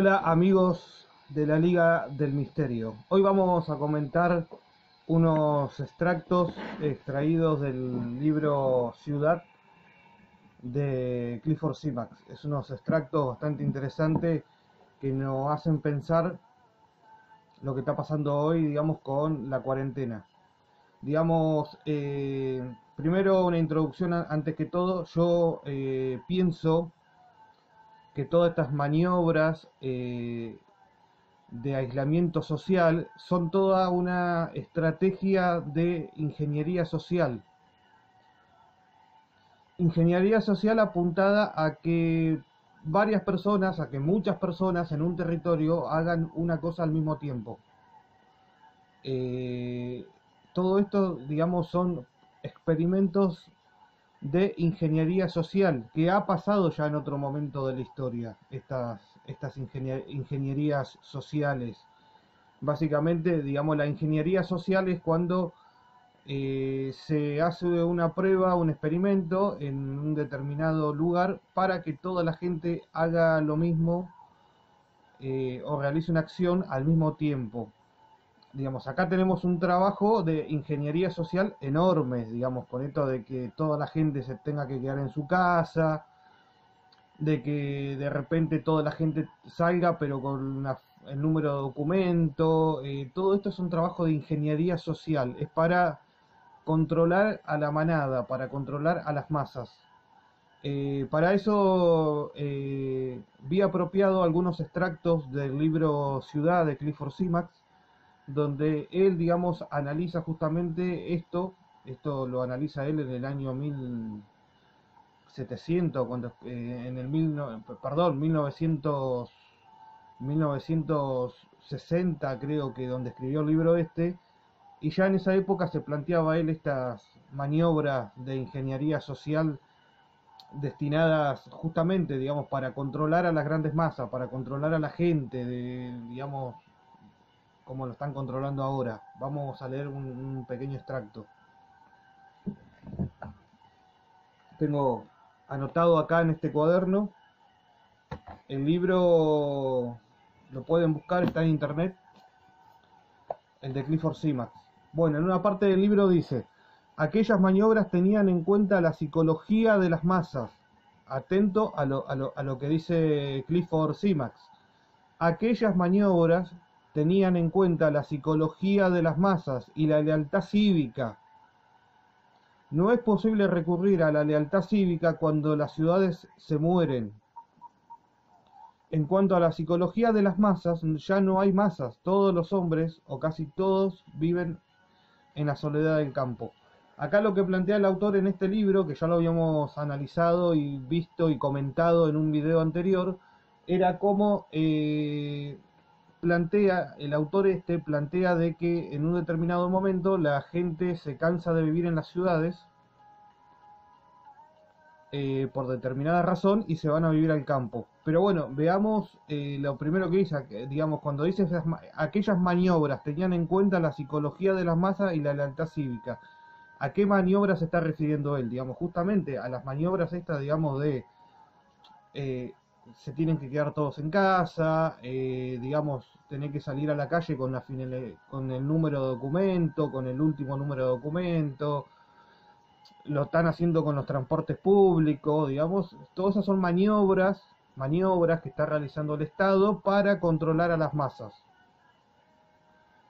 Hola amigos de la Liga del Misterio. Hoy vamos a comentar unos extractos extraídos del libro Ciudad de Clifford Simax. Es unos extractos bastante interesantes que nos hacen pensar lo que está pasando hoy, digamos, con la cuarentena. Digamos, primero una introducción antes que todo. Yo pienso que todas estas maniobras de aislamiento social son toda una estrategia de ingeniería social. Ingeniería social apuntada a que varias personas, a que muchas personas en un territorio hagan una cosa al mismo tiempo. Eh, Todo esto, digamos, son experimentos de ingeniería social que ha pasado ya en otro momento de la historia, estas ingenierías sociales. Básicamente, digamos, la ingeniería social es cuando se hace una prueba, un experimento en un determinado lugar para que toda la gente haga lo mismo o realice una acción al mismo tiempo. Digamos, acá tenemos un trabajo de ingeniería social enorme, digamos, con esto de que toda la gente se tenga que quedar en su casa, de que de repente toda la gente salga pero con el número de documento, todo esto es un trabajo de ingeniería social, es para controlar a la manada, para controlar a las masas. Para eso vi apropiado algunos extractos del libro Ciudad de Clifford Simax, donde él, digamos, analiza justamente esto lo analiza él en el año 1700, cuando, en el perdón, 1960 creo que donde escribió el libro este, y ya en esa época se planteaba él estas maniobras de ingeniería social destinadas justamente, digamos, para controlar a las grandes masas, para controlar a la gente, digamos, como lo están controlando ahora. Vamos a leer un pequeño extracto. Tengo anotado acá en este cuaderno. El libro lo pueden buscar, está en internet, el de Clifford Simax. Bueno, en una parte del libro dice: aquellas maniobras tenían en cuenta la psicología de las masas. Atento a lo que dice Clifford Simax. Aquellas maniobras tenían en cuenta la psicología de las masas y la lealtad cívica. No es posible recurrir a la lealtad cívica cuando las ciudades se mueren. En cuanto a la psicología de las masas, ya no hay masas. Todos los hombres, o casi todos, viven en la soledad del campo. Acá lo que plantea el autor en este libro, que ya lo habíamos analizado y visto y comentado en un video anterior, era cómo el autor plantea de que en un determinado momento la gente se cansa de vivir en las ciudades por determinada razón y se van a vivir al campo. Pero bueno, veamos lo primero que dice, digamos, cuando dice aquellas maniobras tenían en cuenta la psicología de las masas y la lealtad cívica. ¿A qué maniobras se está refiriendo él? Digamos, justamente a las maniobras estas, digamos, de eh, se tienen que quedar todos en casa, digamos, tener que salir a la calle con el número de documento, con el último número de documento, lo están haciendo con los transportes públicos, digamos, todas esas son maniobras que está realizando el Estado para controlar a las masas.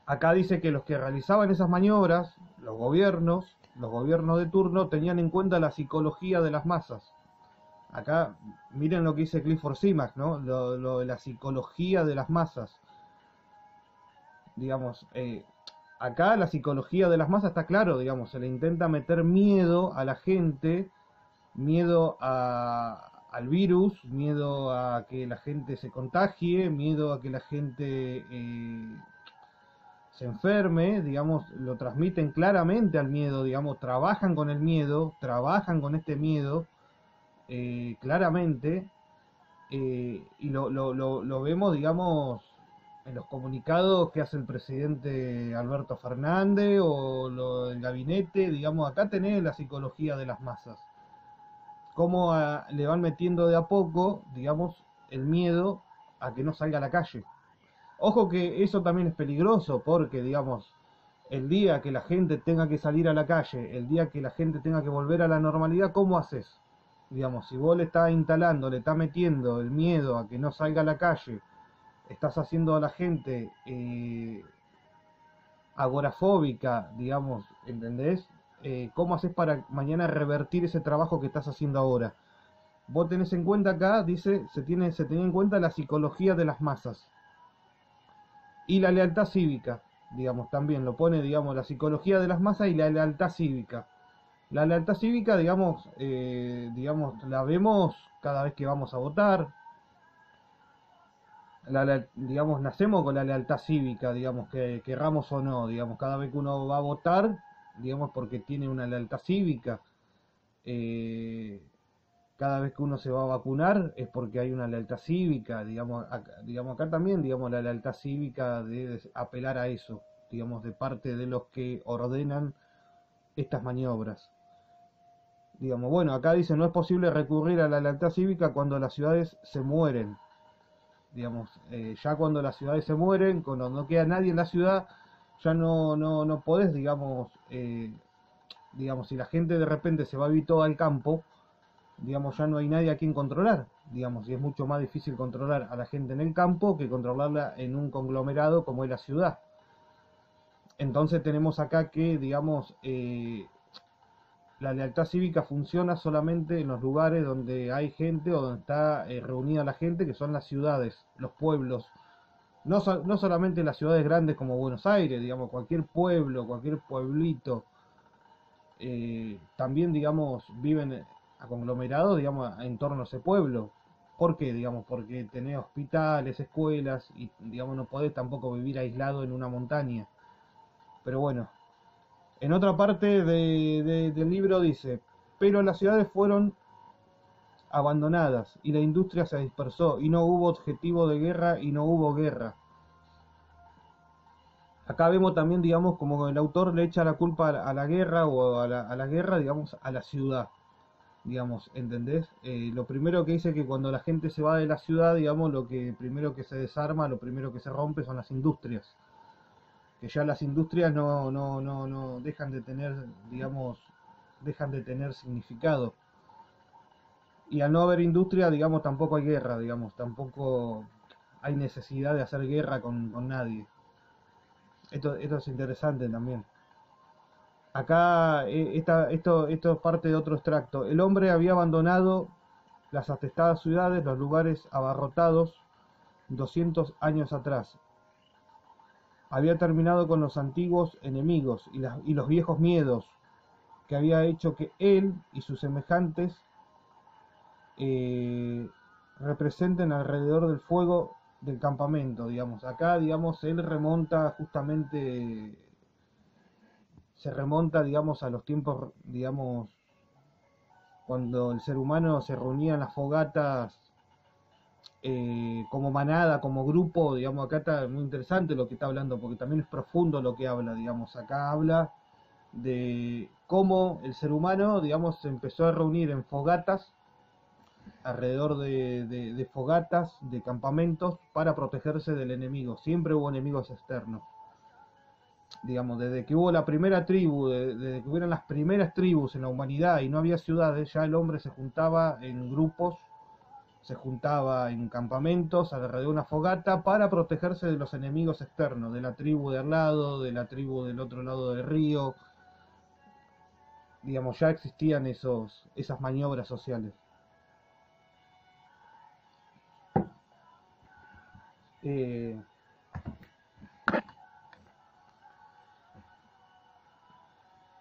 Acá dice que los que realizaban esas maniobras, los gobiernos de turno, tenían en cuenta la psicología de las masas. Acá miren lo que dice Clifford Simax, ¿no? Lo de la psicología de las masas. Digamos, acá la psicología de las masas está claro, digamos, se le intenta meter miedo a la gente, miedo al virus, miedo a que la gente se contagie, miedo a que la gente se enferme, digamos, lo transmiten claramente al miedo, digamos, trabajan con el miedo, trabajan con este miedo, claramente, y lo vemos, digamos, en los comunicados que hace el presidente Alberto Fernández o lo del gabinete, digamos, acá tenés la psicología de las masas. Cómo le van metiendo de a poco, digamos, el miedo a que no salga a la calle. Ojo que eso también es peligroso porque, digamos, el día que la gente tenga que salir a la calle, el día que la gente tenga que volver a la normalidad, ¿cómo haces? Digamos, si vos le estás instalando, le estás metiendo el miedo a que no salga a la calle, estás haciendo a la gente agorafóbica, digamos, ¿entendés? ¿Cómo haces para mañana revertir ese trabajo que estás haciendo ahora? Vos tenés en cuenta acá, dice, se tenía en cuenta la psicología de las masas y la lealtad cívica, digamos, también lo pone, digamos, la psicología de las masas y la lealtad cívica. La lealtad cívica, digamos, la vemos cada vez que vamos a votar. Digamos, nacemos con la lealtad cívica, digamos, que querramos o no, digamos, cada vez que uno va a votar, digamos, porque tiene una lealtad cívica. Eh, Cada vez que uno se va a vacunar es porque hay una lealtad cívica, digamos acá también, digamos, la lealtad cívica de apelar a eso, digamos, de parte de los que ordenan estas maniobras. Digamos, bueno, acá dice, no es posible recurrir a la lealtad cívica cuando las ciudades se mueren. Digamos, ya cuando las ciudades se mueren, cuando no queda nadie en la ciudad, ya no podés, digamos, si la gente de repente se va a vivir todo al campo, digamos, ya no hay nadie a quien controlar, digamos, y es mucho más difícil controlar a la gente en el campo que controlarla en un conglomerado como es la ciudad. Entonces tenemos acá que, digamos, la lealtad cívica funciona solamente en los lugares donde hay gente o donde está reunida la gente, que son las ciudades, los pueblos. No solamente en las ciudades grandes como Buenos Aires, digamos, cualquier pueblo, cualquier pueblito, también, digamos, viven a conglomerados, digamos, en torno a ese pueblo. ¿Por qué? Digamos, porque tenés hospitales, escuelas, y, digamos, no podés tampoco vivir aislado en una montaña. Pero bueno, en otra parte del libro dice, pero las ciudades fueron abandonadas y la industria se dispersó y no hubo objetivo de guerra y no hubo guerra. Acá vemos también, digamos, como el autor le echa la culpa a la guerra o a la guerra, digamos, a la ciudad, digamos, ¿entendés? Lo primero que dice que cuando la gente se va de la ciudad, digamos, lo que primero que se desarma, lo primero que se rompe son las industrias. Que ya las industrias no dejan de tener, digamos, dejan de tener significado. Y al no haber industria, digamos, tampoco hay guerra, digamos, tampoco hay necesidad de hacer guerra con nadie. Esto es interesante también. Acá, esto es parte de otro extracto. El hombre había abandonado las atestadas ciudades, los lugares abarrotados 200 años atrás. Había terminado con los antiguos enemigos y los viejos miedos que había hecho que él y sus semejantes eh, representen alrededor del fuego del campamento, digamos. Acá, digamos, él remonta justamente, se remonta, digamos, a los tiempos, digamos, cuando el ser humano se reunía en las fogatas como manada, como grupo, digamos, acá está muy interesante lo que está hablando, porque también es profundo lo que habla, digamos, acá habla de cómo el ser humano, digamos, se empezó a reunir en fogatas, alrededor de fogatas, de campamentos, para protegerse del enemigo. Siempre hubo enemigos externos. Digamos, desde que hubo la primera tribu, desde que hubieron las primeras tribus en la humanidad y no había ciudades, ya el hombre se juntaba en grupos, se juntaba en campamentos alrededor de una fogata para protegerse de los enemigos externos, de la tribu de al lado, de la tribu del otro lado del río. Digamos, ya existían esas maniobras sociales. Eh,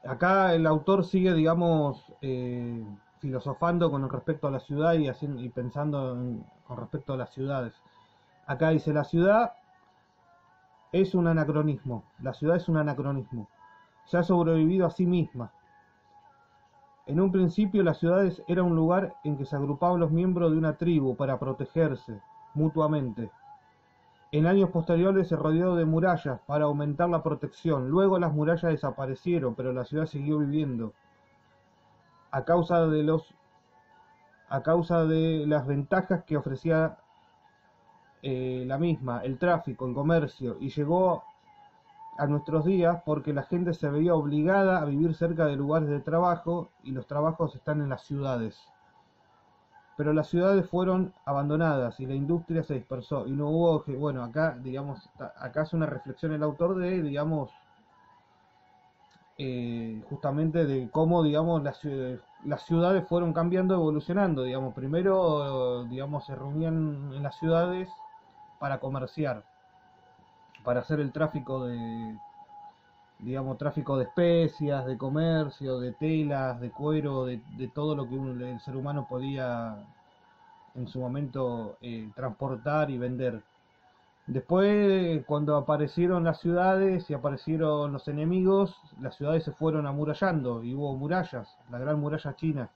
Acá el autor sigue, digamos, filosofando con respecto a la ciudad y pensando con respecto a las ciudades. Acá dice, la ciudad es un anacronismo, la ciudad es un anacronismo, se ha sobrevivido a sí misma. En un principio las ciudades era un lugar en que se agrupaban los miembros de una tribu para protegerse mutuamente. En años posteriores se rodeó de murallas para aumentar la protección. Luego las murallas desaparecieron, pero la ciudad siguió viviendo. A causa de las ventajas que ofrecía la misma, el tráfico, el comercio, y llegó a nuestros días porque la gente se veía obligada a vivir cerca de lugares de trabajo y los trabajos están en las ciudades. Pero las ciudades fueron abandonadas y la industria se dispersó y no hubo, bueno, acá, digamos, acá hace una reflexión el autor de, digamos, justamente de cómo, digamos, las ciudades fueron cambiando, evolucionando, digamos, primero, digamos, se reunían en las ciudades para comerciar, para hacer el tráfico de, digamos, tráfico de especias, de comercio, de telas, de cuero, de todo lo que el ser humano podía en su momento transportar y vender. Después, cuando aparecieron las ciudades y aparecieron los enemigos, las ciudades se fueron amurallando y hubo murallas, la gran muralla china.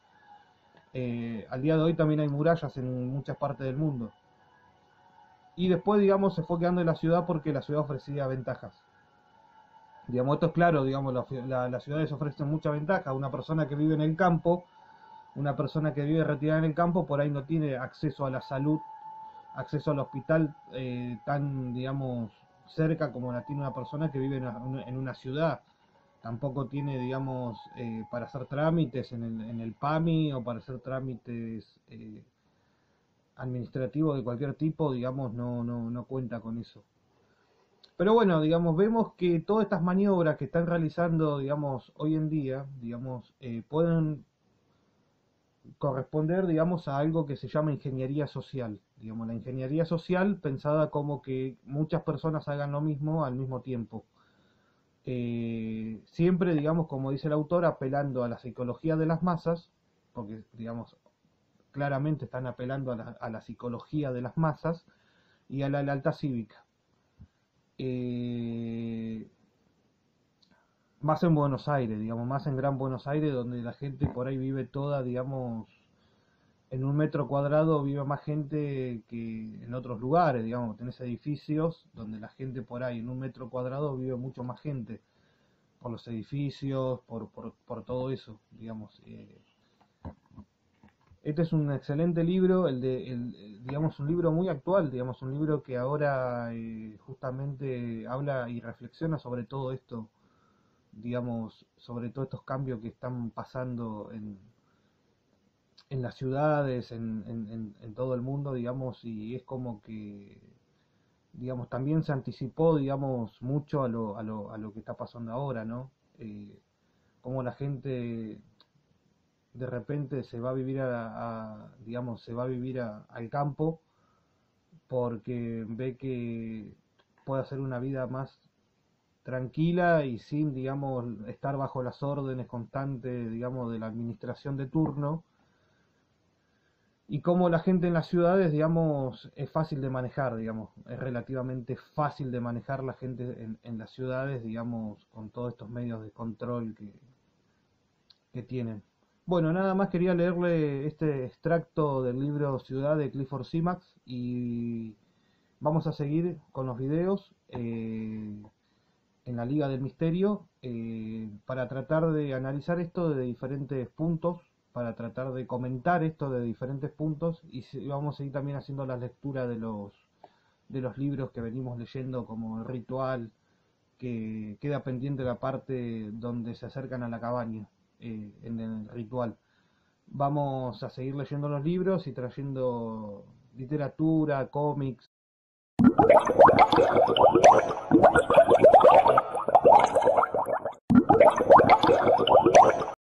Al día de hoy también hay murallas en muchas partes del mundo. Y después, digamos, se fue quedando en la ciudad porque la ciudad ofrecía ventajas. Digamos, esto es claro, digamos, las ciudades ofrecen muchas ventajas. Una persona que vive en el campo, una persona que vive retirada en el campo, por ahí no tiene acceso a la salud, acceso al hospital tan, digamos, cerca como la tiene una persona que vive en una ciudad. Tampoco tiene, digamos, para hacer trámites en el PAMI o para hacer trámites administrativos de cualquier tipo, digamos, no cuenta con eso. Pero bueno, digamos, vemos que todas estas maniobras que están realizando, digamos, hoy en día, digamos, pueden corresponder, digamos, a algo que se llama ingeniería social. Digamos, la ingeniería social pensada como que muchas personas hagan lo mismo al mismo tiempo. Siempre, digamos, como dice el autor, apelando a la psicología de las masas, porque, digamos, claramente están apelando a la psicología de las masas y a la lealtad cívica. Más en Buenos Aires, digamos, más en Gran Buenos Aires, donde la gente por ahí vive toda, digamos, en un metro cuadrado vive más gente que en otros lugares, digamos, tenés edificios donde la gente por ahí en un metro cuadrado vive mucho más gente, por los edificios, por todo eso, digamos. Este es un excelente libro, digamos, un libro muy actual, digamos, un libro que ahora justamente habla y reflexiona sobre todo esto, digamos, sobre todos estos cambios que están pasando en las ciudades, en todo el mundo, digamos, y es como que, digamos, también se anticipó, digamos, mucho a lo que está pasando ahora, ¿no? Como la gente de repente se va a vivir digamos, se va a vivir al campo porque ve que puede hacer una vida más tranquila y sin, digamos, estar bajo las órdenes constantes, digamos, de la administración de turno. Y como la gente en las ciudades, digamos, es fácil de manejar, digamos, es relativamente fácil de manejar la gente en las ciudades, digamos, con todos estos medios de control que tienen. Bueno, nada más quería leerle este extracto del libro Ciudad de Clifford Simax y vamos a seguir con los videos en la Liga del Misterio para tratar de analizar esto de diferentes puntos, para tratar de comentar esto de diferentes puntos y vamos a seguir también haciendo la lectura de los libros que venimos leyendo como el ritual, que queda pendiente la parte donde se acercan a la cabaña en el ritual. Vamos a seguir leyendo los libros y trayendo literatura, cómics.